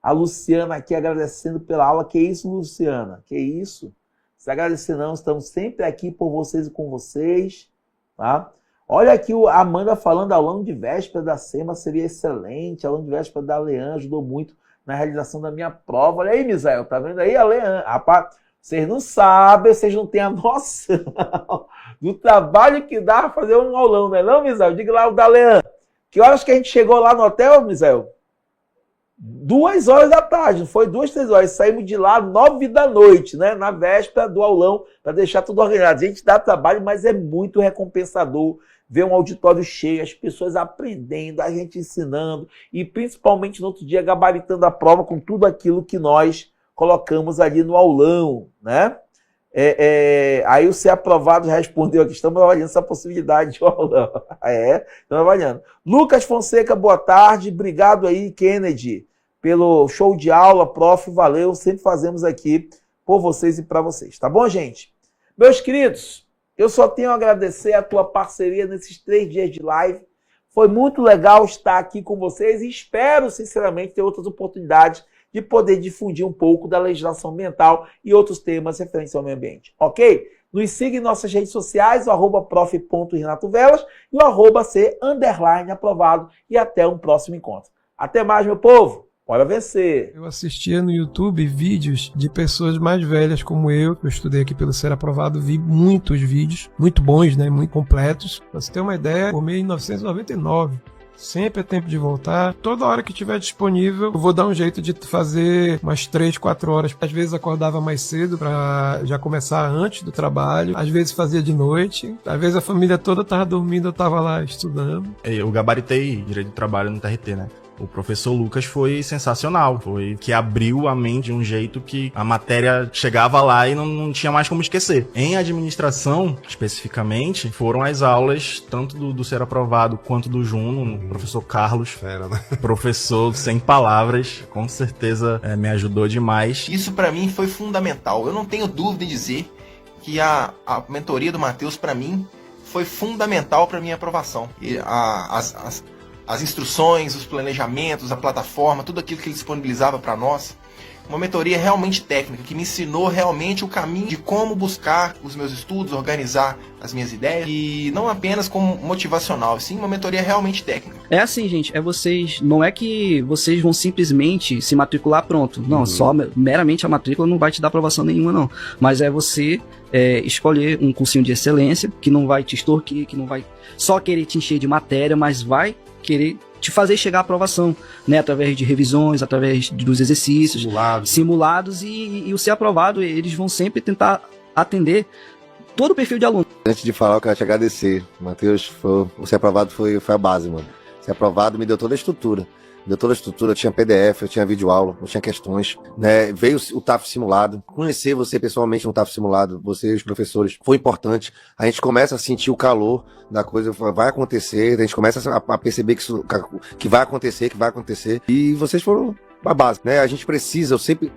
A Luciana aqui agradecendo pela aula. Que isso, Luciana? Que isso? Se agradecer não, estamos sempre aqui por vocês e com vocês. Tá? Olha aqui a Amanda falando, aulão de véspera da SEMA seria excelente. Aulão de véspera da Leã ajudou muito na realização da minha prova. Olha aí, Misael, tá vendo aí a Leã? Rapaz, vocês não sabem, vocês não têm a noção do trabalho que dá fazer um aulão, não é não, Misael? Diga lá o da Leã. Que horas que a gente chegou lá no hotel, Misael? 2 horas da tarde, não foi 2, 3 horas. Saímos de lá 9 da noite, né? Na véspera do aulão, para deixar tudo organizado. A gente dá trabalho, mas é muito recompensador ver um auditório cheio, as pessoas aprendendo, a gente ensinando e principalmente no outro dia gabaritando a prova com tudo aquilo que nós colocamos ali no aulão, né? Aí o ser aprovado respondeu aqui, estamos avaliando essa possibilidade de aulão. Estamos avaliando. Lucas Fonseca, boa tarde, obrigado aí, Kennedy, pelo show de aula, prof, valeu, sempre fazemos aqui por vocês e para vocês, tá bom, gente? Meus queridos, eu só tenho a agradecer a tua parceria nesses 3 dias de live, foi muito legal estar aqui com vocês e espero, sinceramente, ter outras oportunidades de poder difundir um pouco da legislação ambiental e outros temas referentes ao meio ambiente, ok? Nos siga em nossas redes sociais, o @prof.renatovelas e o @c_aprovado e até um próximo encontro. Até mais, meu povo! Bora vencer! Eu assistia no YouTube vídeos de pessoas mais velhas como eu estudei aqui pelo Ser Aprovado, vi muitos vídeos, muito bons, né, muito completos. Pra você ter uma ideia, formei em 1999. Sempre é tempo de voltar. Toda hora que tiver disponível, eu vou dar um jeito de fazer umas 3, 4 horas. Às vezes acordava mais cedo para já começar antes do trabalho. Às vezes fazia de noite. Às vezes a família toda estava dormindo, eu estava lá estudando. Eu gabaritei Direito do Trabalho no TRT, né? O professor Lucas foi sensacional, foi que abriu a mente de um jeito que a matéria chegava lá e não tinha mais como esquecer. Em administração, especificamente, foram as aulas tanto do Ser Aprovado quanto do Juno, o professor Carlos, professor sem palavras, com certeza me ajudou demais. Isso para mim foi fundamental. Eu não tenho dúvida em dizer que a mentoria do Matheus para mim foi fundamental para minha aprovação. E as instruções, os planejamentos, a plataforma, tudo aquilo que ele disponibilizava para nós, uma mentoria realmente técnica, que me ensinou realmente o caminho de como buscar os meus estudos, organizar as minhas ideias, e não apenas como motivacional, sim uma mentoria realmente técnica. É assim, gente, não é que vocês vão simplesmente se matricular pronto, não, só meramente a matrícula não vai te dar aprovação nenhuma não, mas é você escolher um cursinho de excelência, que não vai te extorquir, que não vai só querer te encher de matéria, mas vai querer te fazer chegar à aprovação, né, através de revisões, através dos exercícios simulados e o Ser Aprovado, eles vão sempre tentar atender todo o perfil de aluno. Antes de falar, eu quero te agradecer, Matheus, o Ser Aprovado foi a base, mano. Ser Aprovado me deu toda a estrutura. Eu tinha PDF, eu tinha videoaula, eu tinha questões, né? Veio o TAF simulado. Conhecer você pessoalmente no TAF simulado, você e os professores, foi importante. A gente começa a sentir o calor da coisa, vai acontecer, a gente começa a perceber que vai acontecer, e vocês foram a base, né? A gente precisa, eu sempre